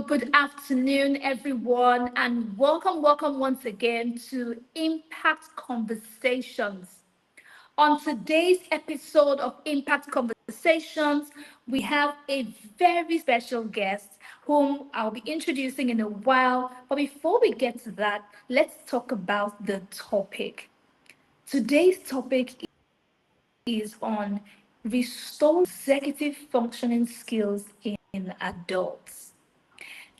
good afternoon, everyone, and welcome once again to Impact Conversations. On today's episode of Impact Conversations, we have a very special guest whom I'll be introducing in a while. But before we get to that, let's talk about the topic. Today's topic is on restoring executive functioning skills in adults.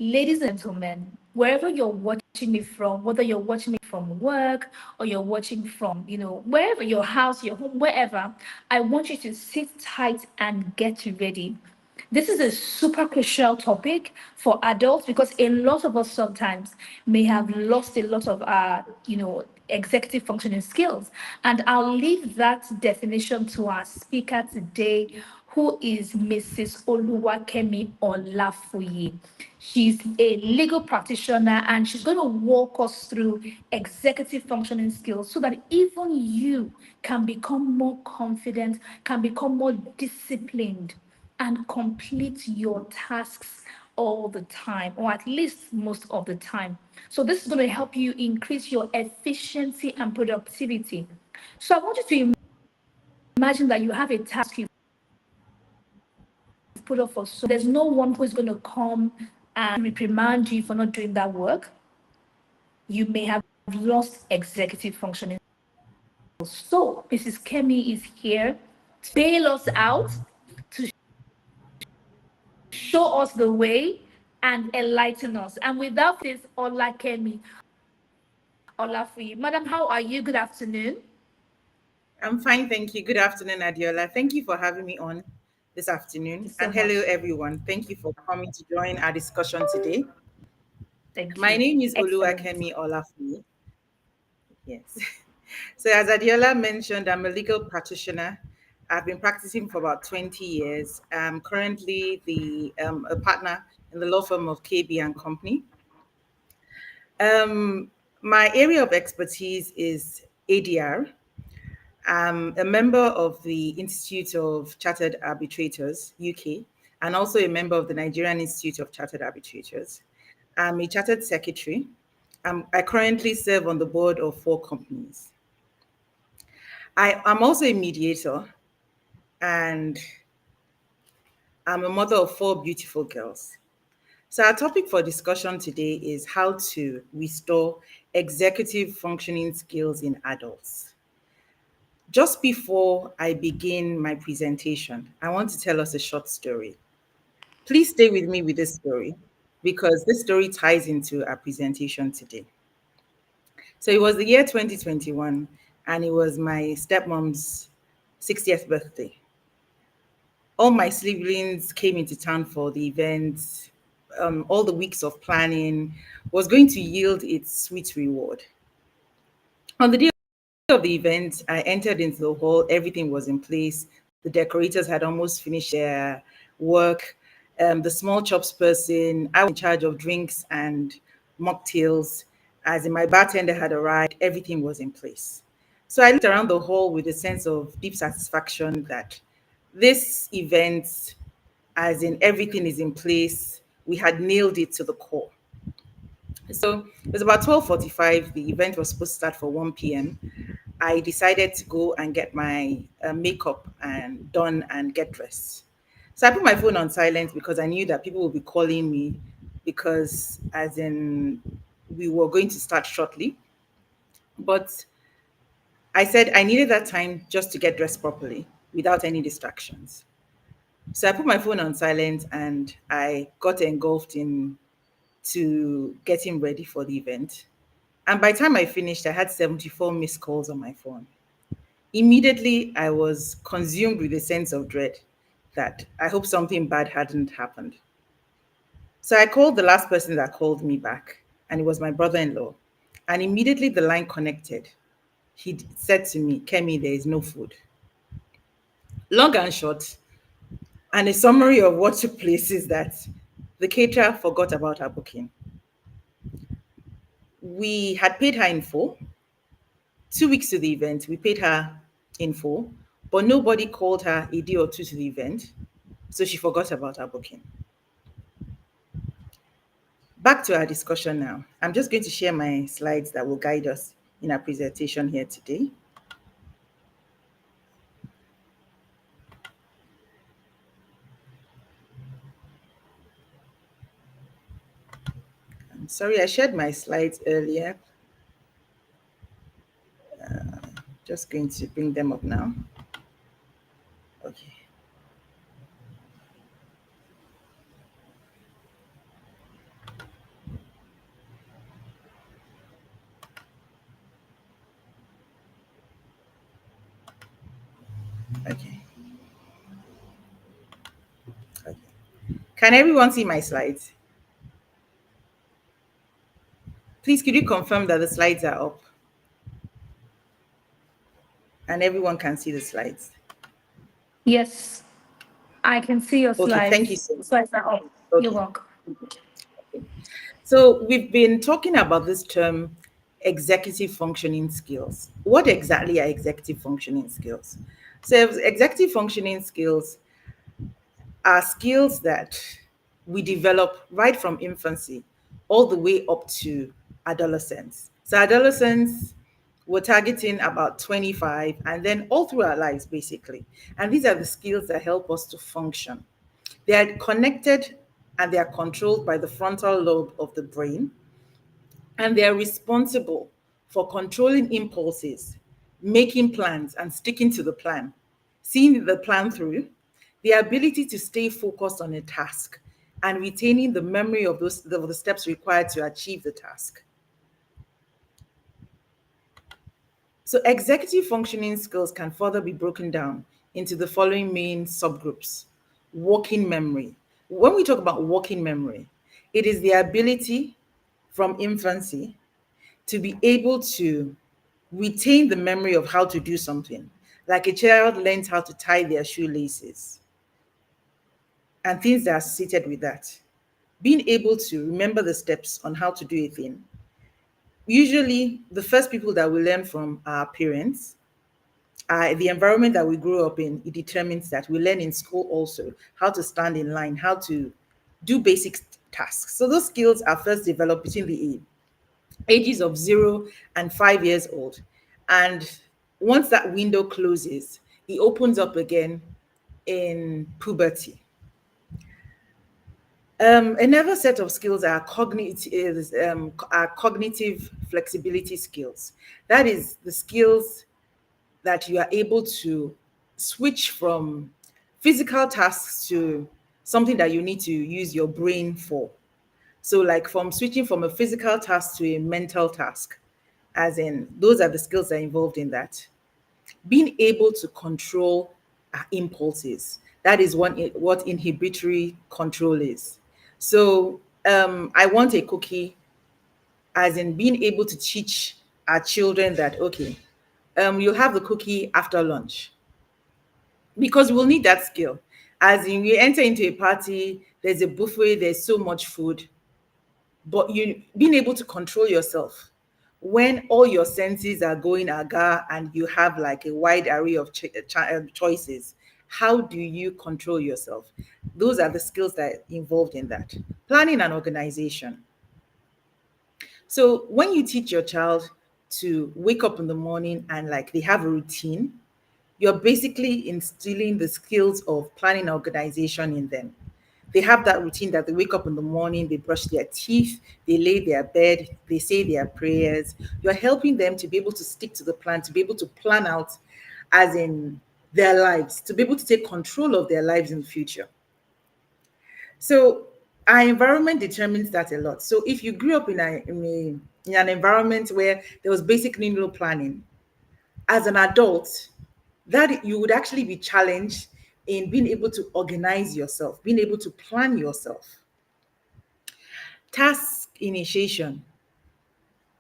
Ladies and gentlemen, wherever you're watching me from, whether you're watching me from work or you're watching from, wherever your house, your home, wherever, I want you to sit tight and get ready. This is a super crucial topic for adults because a lot of us sometimes may have lost a lot of our, executive functioning skills. And I'll leave that definition to our speaker today, who is Mrs. Oluwakemi Olafuyi. She's a legal practitioner and she's going to walk us through executive functioning skills so that even you can become more confident, can become more disciplined, and complete your tasks all the time, or at least most of the time. So, this is going to help you increase your efficiency and productivity. So, I want you to imagine that you have a task you've put off for so there's no one who is going to come and reprimand you for not doing that work. You may have lost executive functioning. So, Mrs. Kemi is here to bail us out, to show us the way and enlighten us. And without this, Ola Kemi, Olafuyi. Madam, how are you? Good afternoon. I'm fine, thank you. Good afternoon, Adiola. Thank you for having me on this Thank you afternoon. so And hello, much. everyone. Thank you for coming to join our discussion today. Thank My you. name is Excellent. Oluwakemi Olafunmi. Yes. So, as Adiola mentioned, I'm a legal practitioner. I've been practicing for about 20 years. I'm currently a partner in the law firm of KB and Company. Um, my area of expertise is ADR. I'm a member of the Institute of Chartered Arbitrators, UK, and also a member of the Nigerian Institute of Chartered Arbitrators. I'm a chartered secretary. I currently serve on the board of 4 companies. I'm also a mediator, and I'm a mother of 4 beautiful girls. So, our topic for discussion today is how to restore executive functioning skills in adults. Just before I begin my presentation, I want to tell us a short story. Please stay with me with this story because this story ties into our presentation today. So it was the year 2021 and it was my stepmom's 60th birthday. All my siblings came into town for the event. All the weeks of planning was going to yield its sweet reward. On the day of the event, I entered into the hall. Everything was in place. The decorators had almost finished their work. The small chops person, I was in charge of drinks and mocktails. As in, my bartender had arrived, everything was in place. So I looked around the hall with a sense of deep satisfaction that this event, as in everything is in place, we had nailed it to the core. So it was about 12:45. The event was supposed to start for 1 p.m. I decided to go and get my makeup and done and get dressed. So I put my phone on silent because I knew that people would be calling me because, as in, we were going to start shortly. But I said I needed that time just to get dressed properly without any distractions. So I put my phone on silent and I got engulfed in to getting ready for the event. And by the time I finished, I had 74 missed calls on my phone. Immediately, I was consumed with a sense of dread that I hope something bad hadn't happened. So I called the last person that called me back, and it was my brother in law. And immediately the line connected. He said to me, Kemi, there is no food. Long and short, and a summary of what took place is that the caterer forgot about our booking. We had paid her in full. 2 weeks to the event, we paid her in full, but nobody called her a day or two to the event. So she forgot about our booking. back to our discussion now. I'm just going to share my slides that will guide us in our presentation here today. I'm sorry, I shared my slides earlier. Just going to bring them up now. Okay. Okay. Okay. Can everyone see my slides? Please, could you confirm that the slides are up? And everyone can see the slides. Yes, I can see your Okay, thank you slides. so much. Slides are up. You're Okay. welcome. So we've been talking about this term executive functioning skills. What exactly are executive functioning skills? So executive functioning skills are skills that we develop right from infancy all the way up to adolescence. So adolescence, we're targeting about 25 and then all through our lives basically. And these are the skills that help us to function. They are connected and they are controlled by the frontal lobe of the brain, and they are responsible for controlling impulses, making plans, and sticking to the plan, seeing the plan through, the ability to stay focused on a task, and retaining the memory of the steps required to achieve the task. So, executive functioning skills can further be broken down into the following main subgroups. Working memory. When we talk about working memory, it is the ability from infancy to be able to retain the memory of how to do something. Like a child learns how to tie their shoelaces and things that are associated with that. Being able to remember the steps on how to do a thing. Usually, the first people that we learn from our parents, the environment that we grew up in, it determines that. We learn in school also how to stand in line, how to do basic tasks. So those skills are first developed between the ages of 0 and 5 years old. And once that window closes, it opens up again in puberty. Another set of skills are cognitive flexibility skills. That is the skills that you are able to switch from physical tasks to something that you need to use your brain for. So, like from switching from a physical task to a mental task, as in, those are the skills that are involved in that. Being able to control our impulses. That is what inhibitory control is. So, I want a cookie, as in being able to teach our children that, okay, you'll have the cookie after lunch because we'll need that skill. As in, we enter into a party, there's a buffet, there's so much food, but you being able to control yourself when all your senses are going aga and you have like a wide array of choices. How do you control yourself? Those are the skills that are involved in that. Planning and organization. So when you teach your child to wake up in the morning and like they have a routine, you're basically instilling the skills of planning and organization in them. They have that routine that they wake up in the morning, they brush their teeth, they lay their bed, they say their prayers. You're helping them to be able to stick to the plan, to be able to plan out, as in their lives, to be able to take control of their lives in the future. So our environment determines that a lot. So if you grew up in an environment where there was basically no planning, as an adult, that you would actually be challenged in being able to organize yourself, being able to plan yourself. Task initiation.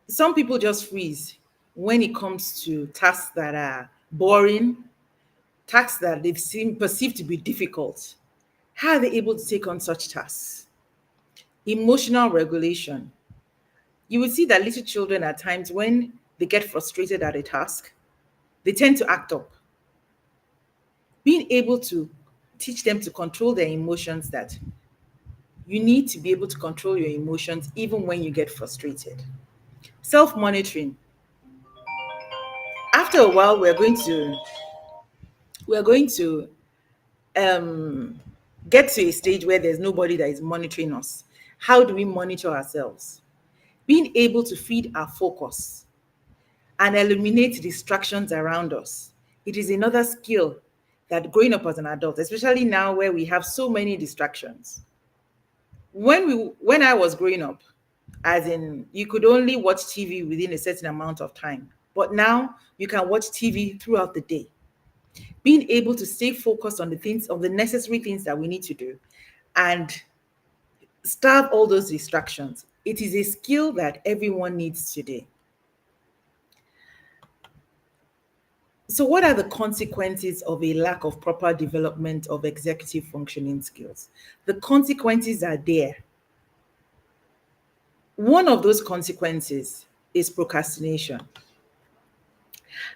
Some people just freeze when it comes to tasks that are boring, tasks that they seem perceived to be difficult. How are they able to take on such tasks? Emotional regulation. You will see that little children at times, when they get frustrated at a task, they tend to act up. Being able to teach them to control their emotions, that You need to be able to control your emotions even when you get frustrated. Self-monitoring. After a while, we're going to um, get to a stage where there's nobody that is monitoring us. How do we monitor ourselves? Being able to feed our focus and eliminate distractions around us. It is another skill that growing up as an adult, especially now where we have so many distractions. When I was growing up, as in you could only watch TV within a certain amount of time. But now you can watch TV throughout the day. Being able to stay focused on the things, on the necessary things that we need to do and starve all those distractions. It is a skill that everyone needs today. So, what are the consequences of a lack of proper development of executive functioning skills? The consequences are there. One of those consequences is procrastination.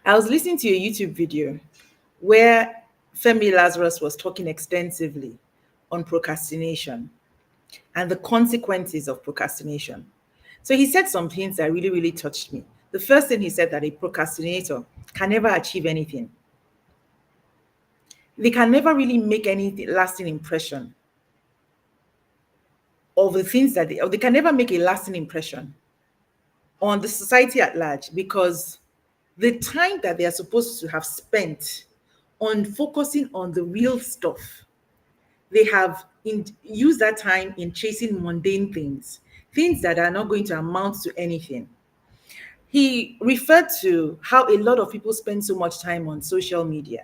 I was listening to a YouTube video where Femi Lazarus was talking extensively on procrastination and the consequences of procrastination. So he said some things that really, really touched me. The first thing he said, that a procrastinator can never achieve anything. They can never really make any lasting impression of the things that or they can never make a lasting impression on the society at large, because the time that they are supposed to have spent on focusing on the real stuff, they have used that time in chasing mundane things, things that are not going to amount to anything. He referred to how a lot of people spend so much time on social media.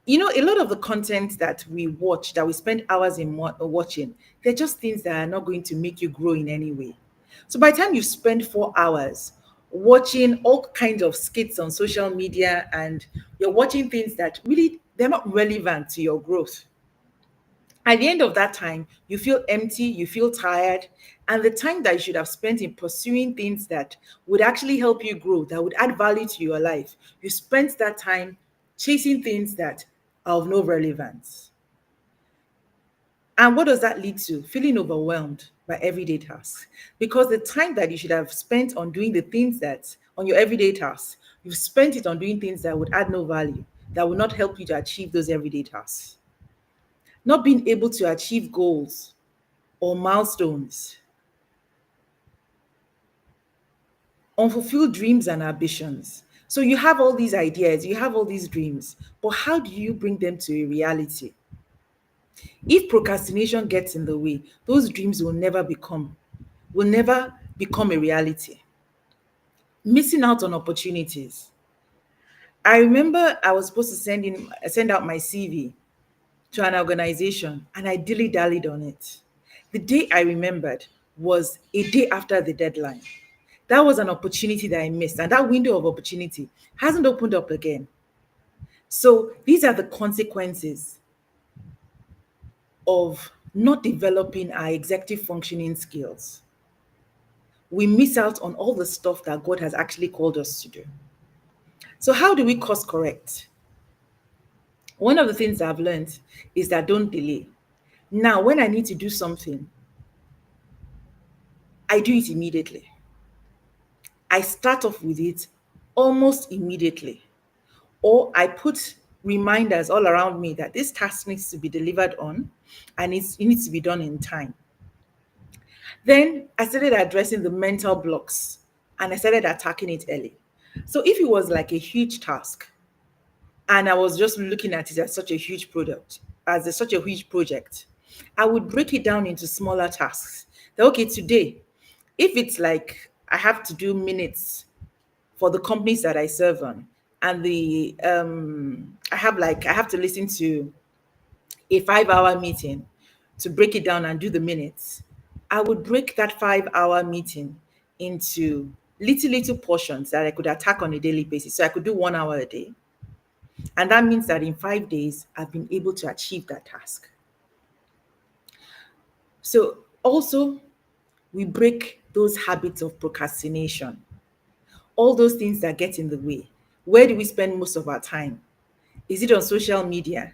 You know, a lot of the content that we watch, that we spend hours in watching, they're just things that are not going to make you grow in any way. So by the time you spend 4 hours watching all kinds of skits on social media and you're watching things that really they're not relevant to your growth, at the end of that time, you feel empty, you feel tired, and the time that you should have spent in pursuing things that would actually help you grow, that would add value to your life, you spent that time chasing things that are of no relevance. And what does that lead to? Feeling overwhelmed by everyday tasks. Because the time that you should have spent on doing the things that, on your everyday tasks, you've spent it on doing things that would add no value, that would not help you to achieve those everyday tasks. Not being able to achieve goals or milestones, unfulfilled dreams and ambitions. So you have all these ideas, you have all these dreams, but how do you bring them to a reality? If procrastination gets in the way, those dreams will never become a reality. Missing out on opportunities. I remember I was supposed to send out my CV to an organization and I dilly-dallied on it. The day I remembered was a day after the deadline. That was an opportunity that I missed, and that window of opportunity hasn't opened up again. So these are the consequences of not developing our executive functioning skills. We miss out on all the stuff that God has actually called us to do. So how do we course correct? One of the things I've learned is that don't delay. Now, when I need to do something, I do it immediately. I start off with it almost immediately. Or I put reminders all around me that this task needs to be delivered on and it needs to be done in time. Then I started addressing the mental blocks and I started attacking it early. So if it was like a huge task and I was just looking at it as such a huge such a huge project, I would break it down into smaller tasks. That, okay, today, if it's like I have to do minutes for the companies that I serve on, and I have to listen to a 5 hour meeting to break it down and do the minutes. I would break that 5 hour meeting into little portions that I could attack on a daily basis. So I could do 1 hour a day. And that means that in 5 days, I've been able to achieve that task. So also, we break those habits of procrastination, all those things that get in the way. Where do we spend most of our time? Is it on social media?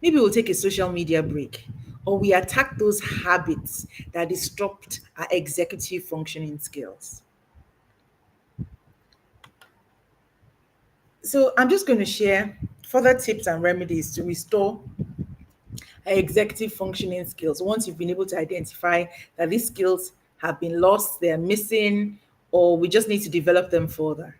Maybe we'll take a social media break. or we attack those habits that disrupt our executive functioning skills. So I'm just going to share further tips and remedies to restore our executive functioning skills once you've been able to identify that these skills have been lost, they're missing, or we just need to develop them further.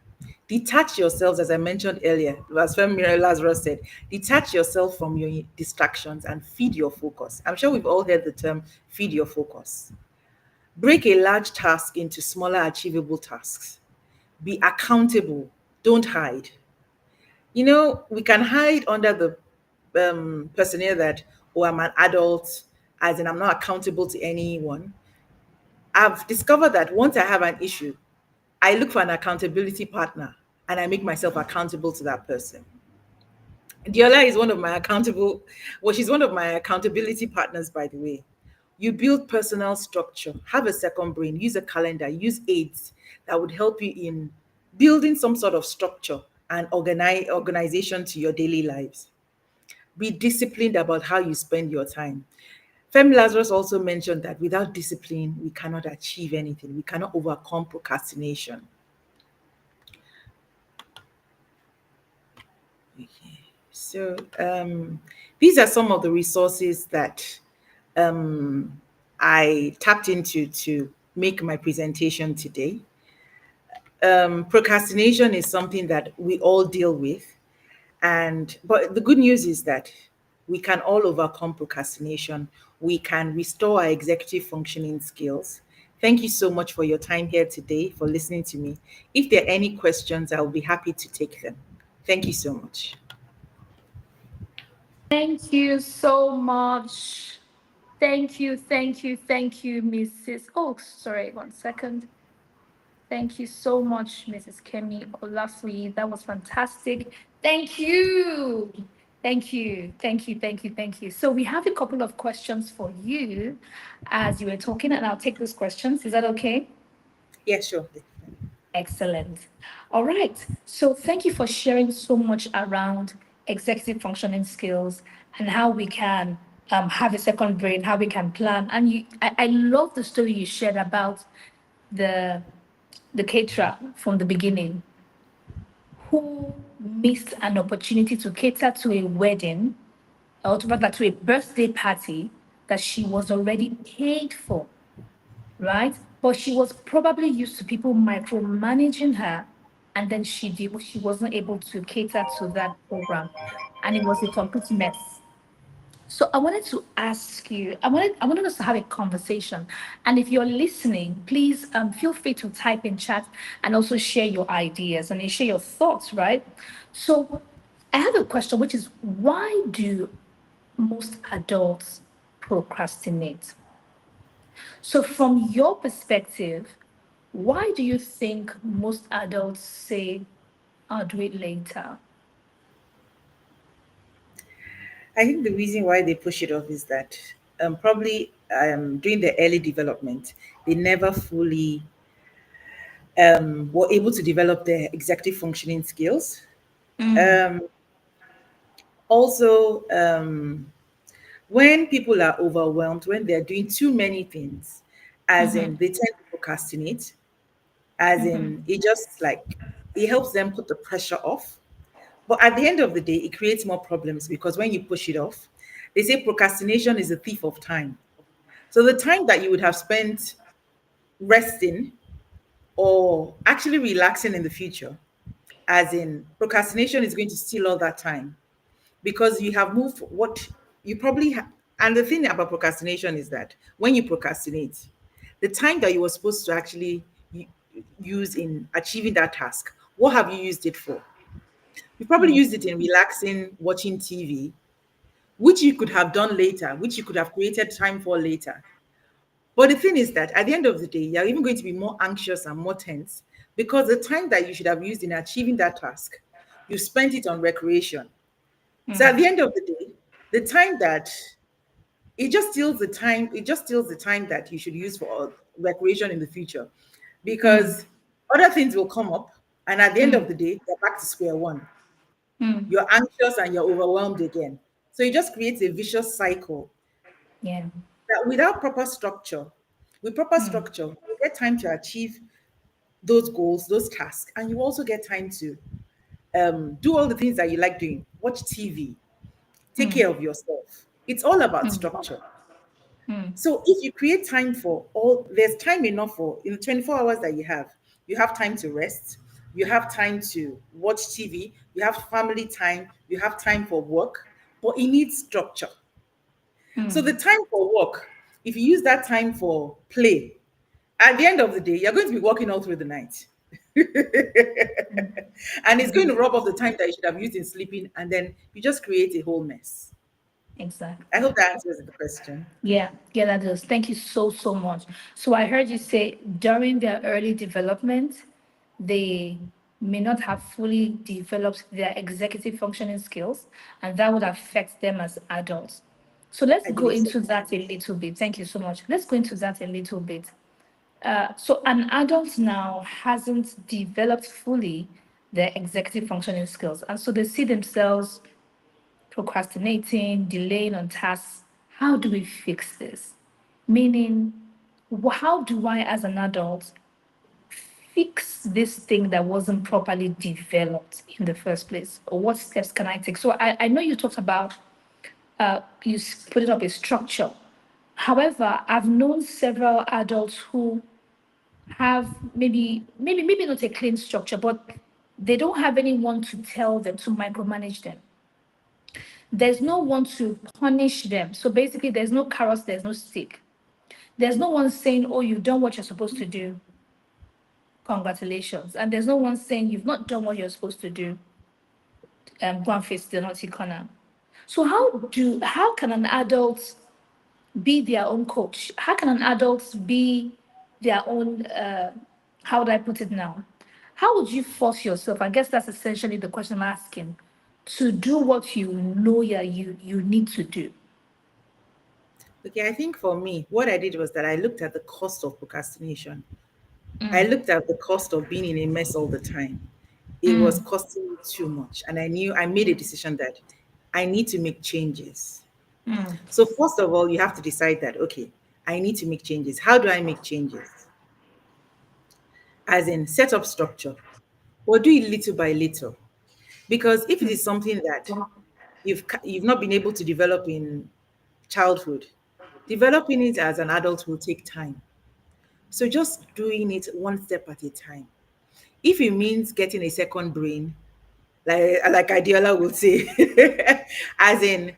Detach yourselves, as I mentioned earlier, as Femi Lazarus said, detach yourself from your distractions and feed your focus. I'm sure we've all heard the term feed your focus. Break a large task into smaller, achievable tasks. Be accountable. Don't hide. We can hide under the personnel that, oh, I'm an adult, as in I'm not accountable to anyone. I've discovered that once I have an issue, I look for an accountability partner and I make myself accountable to that person. Diola is one of my she's one of my accountability partners, by the way. You build personal structure, have a second brain, use a calendar, use aids that would help you in building some sort of structure and organization to your daily lives. Be disciplined about how you spend your time. Femi Lazarus also mentioned that without discipline, we cannot achieve anything. We cannot overcome procrastination. Okay. So these are some of the resources that I tapped into to make my presentation today. Procrastination is something that we all deal with, but the good news is that we can all overcome procrastination. We can restore our executive functioning skills. Thank you so much for your time here today, for listening to me. If there are any questions, I'll be happy to take them. Thank you so much. Thank you so much. Thank you, Mrs. Oh, sorry, 1 second. Thank you so much, Mrs. Kemi Olafui. That was fantastic. Thank you. Thank you. So we have a couple of questions for you as you were talking, and I'll take those questions. Is that okay? Yeah, sure. Excellent. All right. So thank you for sharing so much around executive functioning skills and how we can have a second brain, how we can plan. And I love the story you shared about the the caterer from the beginning who missed an opportunity to cater to a wedding or rather to a birthday party that she was already paid for, right? But she was probably used to people micromanaging her, and then she wasn't able to cater to that program, and it was a complete mess. So I wanted to ask you, I wanted us to have a conversation. And if you're listening, please feel free to type in chat and also share your ideas and share your thoughts, right? So I have a question, which is why do most adults procrastinate? So from your perspective, why do you think most adults say, I'll do it later? I think the reason why they push it off is that probably during the early development, they never fully were able to develop their executive functioning skills. Mm, Um, Also, when people are overwhelmed, when they're doing too many things, as mhm, in they tend to procrastinate, as mhm, in it just like it helps them put the pressure off. But at the end of the day, it creates more problems because when you push it off, they say procrastination is a thief of time. So the time that you would have spent resting or actually relaxing in the future, as in procrastination is going to steal all that time because you have moved what you probably and the thing about procrastination is that when you procrastinate, the time that you were supposed to actually use in achieving that task, what have you used it for? You probably mm, used it in relaxing, watching TV, which you could have done later, which you could have created time for later. But the thing is that at the end of the day, you're even going to be more anxious and more tense because the time that you should have used in achieving that task, you spent it on recreation. So at mm, the end of the day, the time that it just steals the time that you should use for recreation in the future mm, because other things will come up. And at the end mm, of the day, you're back to square one. mm, You're anxious and you're overwhelmed again. So it just creates a vicious cycle Yeah. That without proper structure, with proper Mm, structure, you get time to achieve those goals, those tasks, and you also get time to do all the things that you like doing. Watch TV, take mm, care of yourself. It's all about mm, structure. mm, So if you create time for all, there's time enough for in the 24 hours that you have. You have time to rest. You have time to watch TV. You have family time. You have time for work, but it needs structure. So the mm, time for work, if you use that time for play, at the end of the day, you're going to be working all through the night. And it's going to mm. rob off the time that you should have used in sleeping, and then you just create a whole mess. I Exactly. hope that answers the question. Yeah, yeah, that does. Thank you so, so much. So I heard you say during their early development, they may not have fully developed their executive functioning skills, and that would affect them as adults. So let's I go believe so. into that a little bit. Thank you so much. Let's go into that a little bit. So an adult now hasn't developed fully their executive functioning skills, and so they see themselves procrastinating, delaying on tasks. How do we fix this? Meaning, how do I, as an adult, fix this thing that wasn't properly developed in the first place? Or what steps can I take? So I know you talked about putting up a structure. However, I've known several adults who have maybe not a clean structure, but they don't have anyone to tell them to micromanage them. There's no one to punish them. So basically, there's no carrots, there's no stick. There's no one saying, oh, you've done what you're supposed to do. Congratulations. And there's no one saying you've not done what you're supposed to do. Go and face the naughty corner. So how can an adult be their own coach? How can an adult be their own how do I put it now? How would you force yourself? I guess that's essentially the question I'm asking, to do what you know you need to do. Okay, I think for me, what I did was that I looked at the cost of procrastination. I Mm, looked at the cost of being in a mess all the time. It was mm, costing me too much. And I knew I made a decision that I need to make changes. mm, So, first of all, you have to decide that, okay, I need to make changes. How do I make changes? As in, set up structure or do it little by little. Because if it is something that you've not been able to develop in childhood, developing it as an adult will take time. So just doing it one step at a time. If it means getting a second brain, like Adiola will say, as in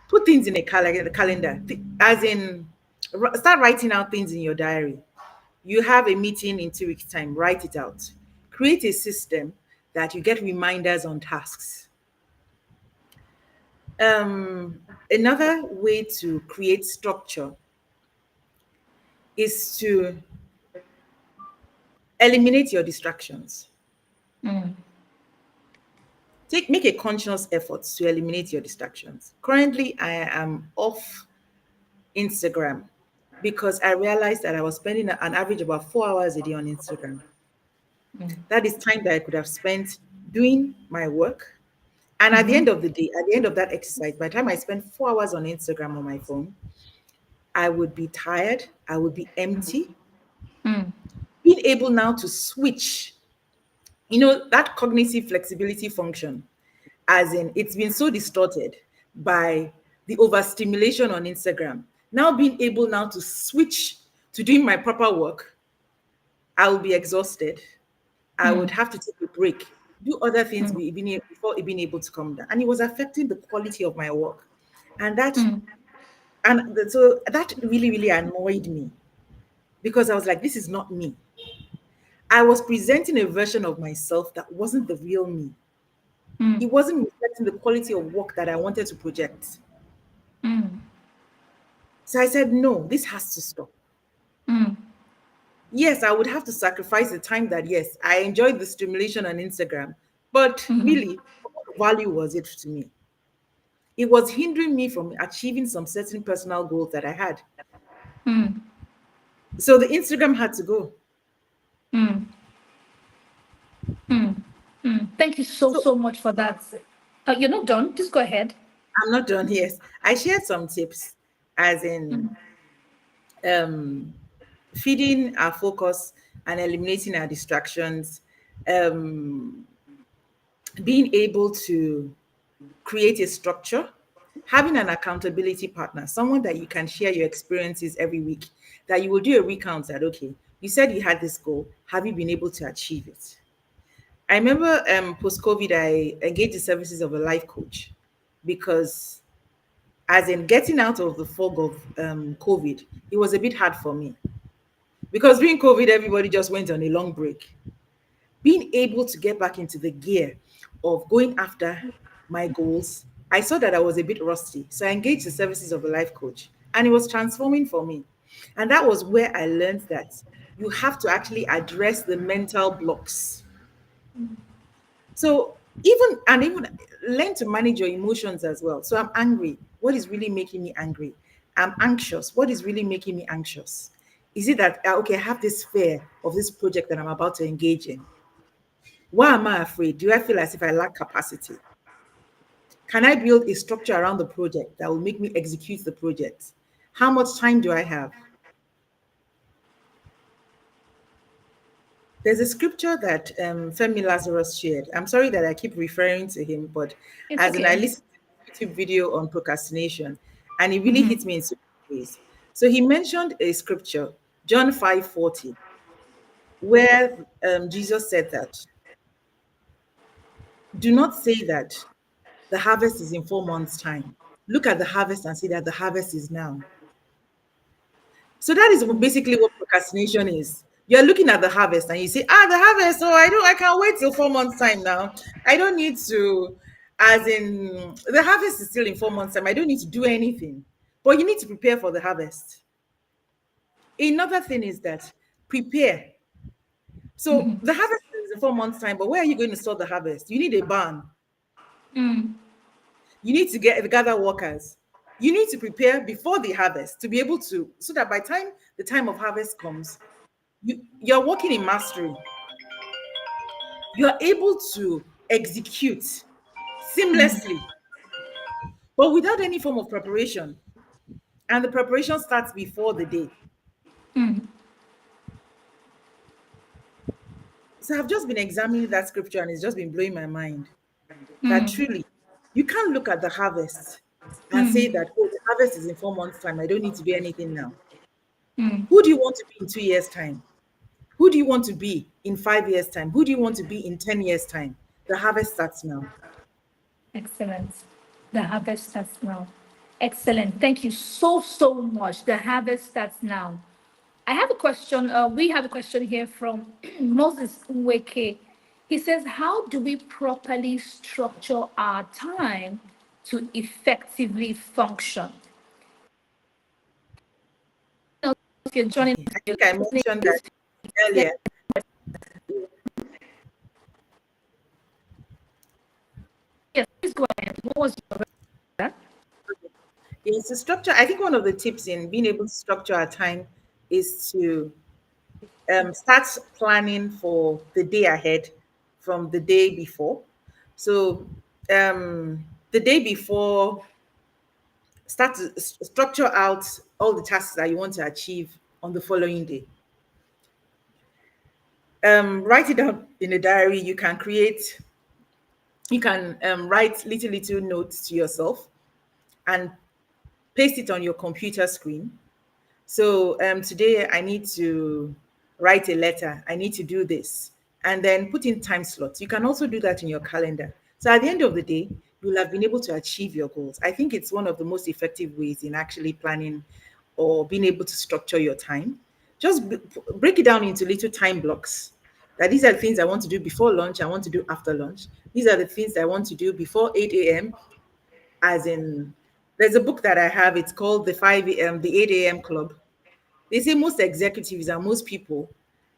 put things in a calendar, as in start writing out things in your diary. You have a meeting in 2 weeks' time, write it out. Create a system that you get reminders on tasks. Another way to create structure is to eliminate your distractions. mm, Make a conscious effort to eliminate your distractions. Currently, I am off Instagram because I realized that I was spending an average about 4 hours a day on Instagram. mm, That is time that I could have spent doing my work. And at the end mhm, of the day, at the end of that exercise, by the time I spend 4 hours on Instagram on my phone, I would be tired, I would be empty. mm, Being able now to switch, that cognitive flexibility function, as in it's been so distorted by the overstimulation on Instagram. Now being able now to switch to doing my proper work, I will be exhausted. I would mm, have to take a break, do other things mm, before being able to come down. And it was affecting the quality of my work. And mm, so that really, really annoyed me because I was like, this is not me. I was presenting a version of myself that wasn't the real me. mm, It wasn't reflecting the quality of work that I wanted to project. mm, So I said, no, this has to stop. mm, Yes, I would have to sacrifice the time that, yes, I enjoyed the stimulation on Instagram, but mhm, really, what value was it to me? It was hindering me from achieving some certain personal goals that I had. mm, So the Instagram had to go. mm, mm, mm. Thank you so, So so much for that. You're not done. Just go ahead. I'm not done. Yes, I shared some tips. as in um, feeding our focus and eliminating our distractions, um, being able to create a structure, having an accountability partner, someone that you can share your experiences every week, that you will do a recount that, okay, you said you had this goal. Have you been able to achieve it? I remember post COVID, I engaged the services of a life coach because, as in getting out of the fog of COVID, it was a bit hard for me because during COVID, everybody just went on a long break. Being able to get back into the gear of going after my goals, I saw that I was a bit rusty. So I engaged the services of a life coach and it was transforming for me. And that was where I learned that you have to actually address the mental blocks. So even learn to manage your emotions as well. So I'm angry. What is really making me angry? I'm anxious. What is really making me anxious? Is it that okay, I have this fear of this project that I'm about to engage in? Why am I afraid? Do I feel as if I lack capacity? Can I build a structure around the project that will make me execute the project? How much time do I have? There's a scripture that Femi Lazarus shared. I'm sorry that I keep referring to him, but It's as in I okay. listened to a YouTube video on procrastination, and it really hit me in so many ways. So he mentioned a scripture, John 5:40, where Jesus said that, do not say that the harvest is in 4 months' time. Look at the harvest and say that the harvest is now. So that is basically what procrastination is. You're looking at the harvest and you say, the harvest, oh, I can't wait till 4 months' time now. I don't need to, as in the harvest is still in 4 months' time. I don't need to do anything. But you need to prepare for the harvest. Another thing is that prepare. So the harvest is in 4 months' time, but where are you going to store the harvest? You need a barn. You need to gather workers. You need to prepare before the harvest to be able to, so that by the time of harvest comes, you're working in mastery. You're able to execute seamlessly, but without any form of preparation. And the preparation starts before the day. So I've just been examining that scripture and it's just been blowing my mind that truly you can't look at the harvest and say that, oh, the harvest is in 4 months' time. I don't need to do anything now. Who do you want to be in 2 years' time? Who do you want to be in 5 years' time? Who do you want to be in 10 years' time? The harvest starts now. Excellent. The harvest starts now. Excellent. Thank you so much. The harvest starts now. I have a question. We have a question here from Moses Nweke. He says, how do we properly structure our time to effectively function? If you're joining I us, you're think I listening, mentioned that earlier. yes, please go ahead. What was your Yes, the structure. I think one of the tips in being able to structure our time is to start planning for the day ahead from the day before. So the day before, start to structure out all the tasks that you want to achieve on the following day. Write it down in a diary. You can write little notes to yourself and paste it on your computer screen. So today I need to write a letter. I need to do this. And then put in time slots. You can also do that in your calendar. So at the end of the day, you'll have been able to achieve your goals. I think it's one of the most effective ways in actually planning or being able to structure your time. Just break it down into little time blocks. That these are the things I want to do before lunch, I want to do after lunch. These are the things that I want to do before 8 a.m. As in, there's a book that I have, it's called the 5 a.m., the 8 a.m. Club. They say most executives and most people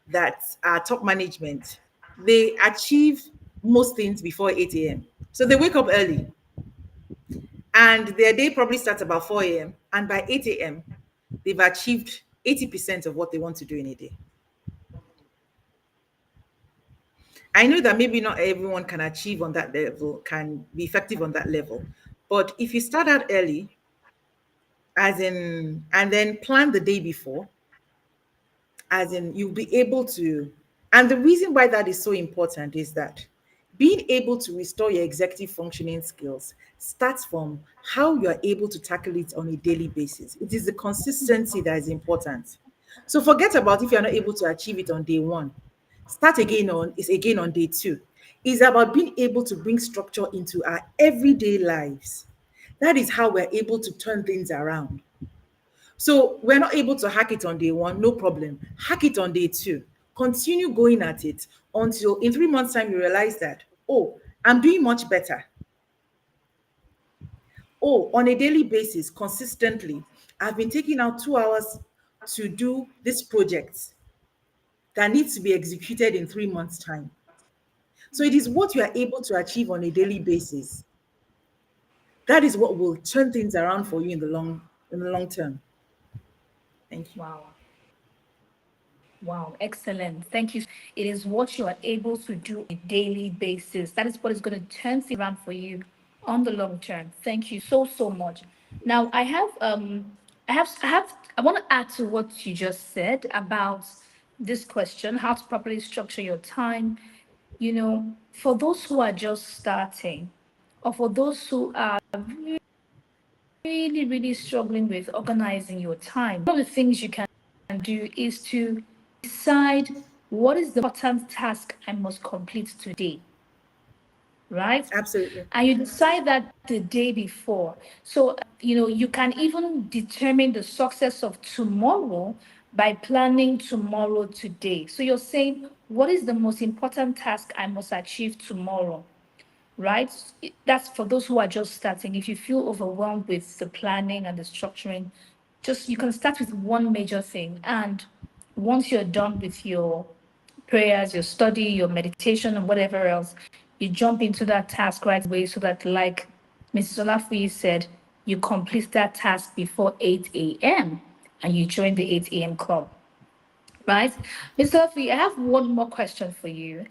that are top management, they achieve most things before 8 a.m. So they wake up early and their day probably starts about 4 a.m. And by 8 a.m., they've achieved 80% of what they want to do in a day. I know that maybe not everyone can achieve on that level, can be effective on that level. But if you start out early, as in, and then plan the day before, as in, you'll be able to. And the reason why that is so important is that being able to restore your executive functioning skills starts from how you are able to tackle it on a daily basis. It is the consistency that is important. So forget about if you're not able to achieve it on day one. Start again on is again on day two. It's about being able to bring structure into our everyday lives. That is how we're able to turn things around. So we're not able to hack it on day one, no problem. Hack it on day two. Continue going at it until in 3 months' time you realize that, oh, I'm doing much better. Oh, on a daily basis, consistently, I've been taking out 2 hours to do this project that needs to be executed in 3 months' time. So it is what you are able to achieve on a daily basis. That is what will turn things around for you in the long term. Thank you. Wow. Wow, excellent. Thank you. It is what you are able to do on a daily basis. That is what is going to turn things around for you on the long term. Thank you so, so much. Now I want to add to what you just said about this question, how to properly structure your time. For those who are just starting, or for those who are really, really struggling with organizing your time, one of the things you can do is to decide what is the important task I must complete today, right? Absolutely. And you decide that the day before. So, you can even determine the success of tomorrow by planning tomorrow today. So you're saying, what is the most important task I must achieve tomorrow? Right? That's for those who are just starting. If you feel overwhelmed with the planning and the structuring, just you can start with one major thing. And once you're done with your prayers, your study, your meditation, and whatever else, you jump into that task right away so that, like Mrs. Olafuyi said, you complete that task before 8 a.m. and you join the 8 a.m. club. Right? Ms. Olafuyi, I have one more question for you.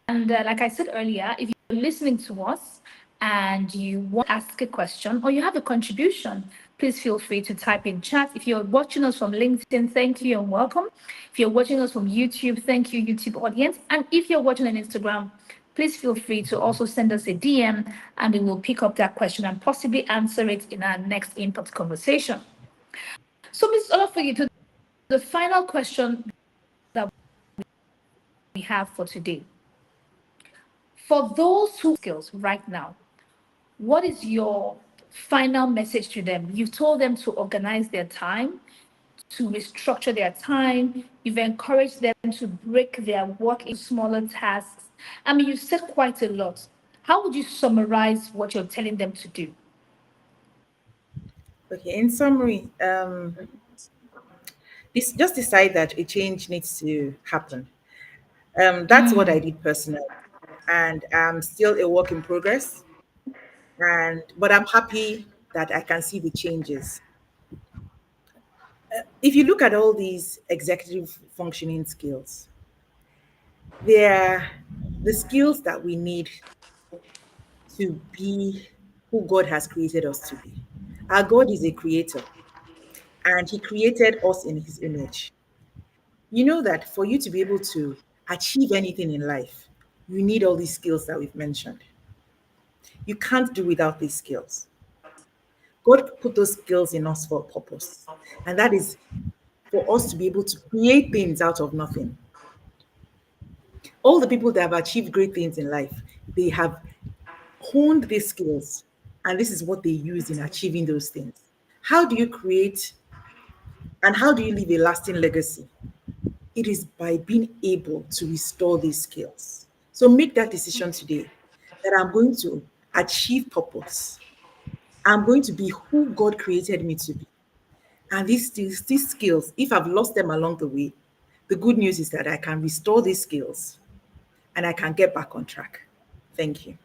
And like I said earlier, if you're listening to us and you want to ask a question or you have a contribution, please feel free to type in chat. If you're watching us from LinkedIn, thank you and welcome. If you're watching us from YouTube, thank you, YouTube audience. And if you're watching on Instagram, please feel free to also send us a DM and we will pick up that question and possibly answer it in our next Impact conversation. So, Ms. Olafuyi, to the final question that we have for today. For those who skills right now, what is your final message to them? You've told them to organize their time, to restructure their time. You've encouraged them to break their work into smaller tasks. I mean, you've said quite a lot. How would you summarize what you're telling them to do? Okay, in summary, this just decide that a change needs to happen. That's what I did personally, and I'm still a work in progress. And but I'm happy that I can see the changes. If you look at all these executive functioning skills, they're the skills that we need to be who God has created us to be. Our God is a creator, and He created us in His image. You know that for you to be able to achieve anything in life, you need all these skills that we've mentioned. You can't do without these skills. God put those skills in us for a purpose, and that is for us to be able to create things out of nothing. All the people that have achieved great things in life, they have honed these skills, and this is what they use in achieving those things. How do you create and how do you leave a lasting legacy? It is by being able to restore these skills. So make that decision today that I'm going to achieve purpose. I'm going to be who God created me to be. And these skills, if I've lost them along the way, the good news is that I can restore these skills and I can get back on track. Thank you.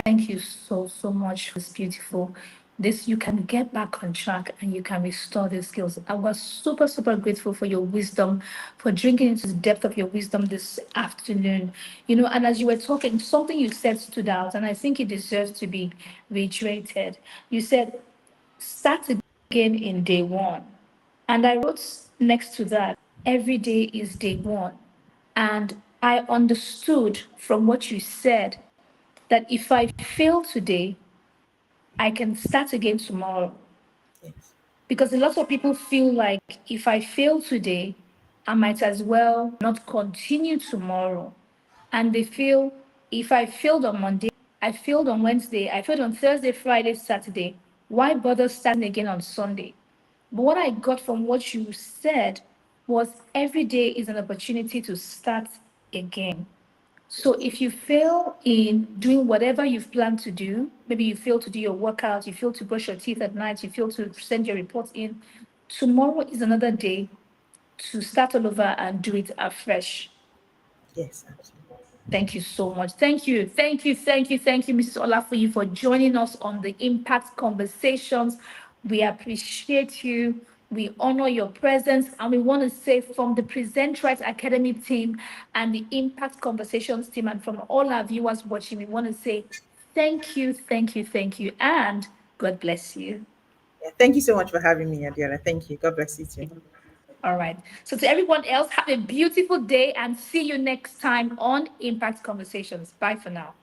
Thank you so, so much. It's beautiful. This you can get back on track and you can restore the skills. I was super, super grateful for your wisdom, for drinking into the depth of your wisdom this afternoon. And as you were talking, something you said stood out, and I think it deserves to be reiterated. You said, start again in day one. And I wrote next to that, every day is day one. And I understood from what you said that if I fail today, I can start again tomorrow. Yes. Because a lot of people feel like if I fail today, I might as well not continue tomorrow. And they feel if I failed on Monday, I failed on Wednesday, I failed on Thursday, Friday, Saturday, why bother starting again on Sunday? But what I got from what you said was every day is an opportunity to start again. So if you fail in doing whatever you've planned to do, maybe you fail to do your workout, you fail to brush your teeth at night, you fail to send your reports in, tomorrow is another day to start all over and do it afresh. Yes, absolutely. Thank you so much. Thank you. Thank you. Thank you. Thank you, Mrs. Olafuyi, for joining us on the Impact Conversations. We appreciate you. We honor your presence. And we want to say from the Present Right Academy team and the Impact Conversations team, and from all our viewers watching, we want to say thank you, thank you, thank you, and God bless you. Yeah, thank you so much for having me, Adiola. Thank you. God bless you too. All right. So to everyone else, have a beautiful day and see you next time on Impact Conversations. Bye for now.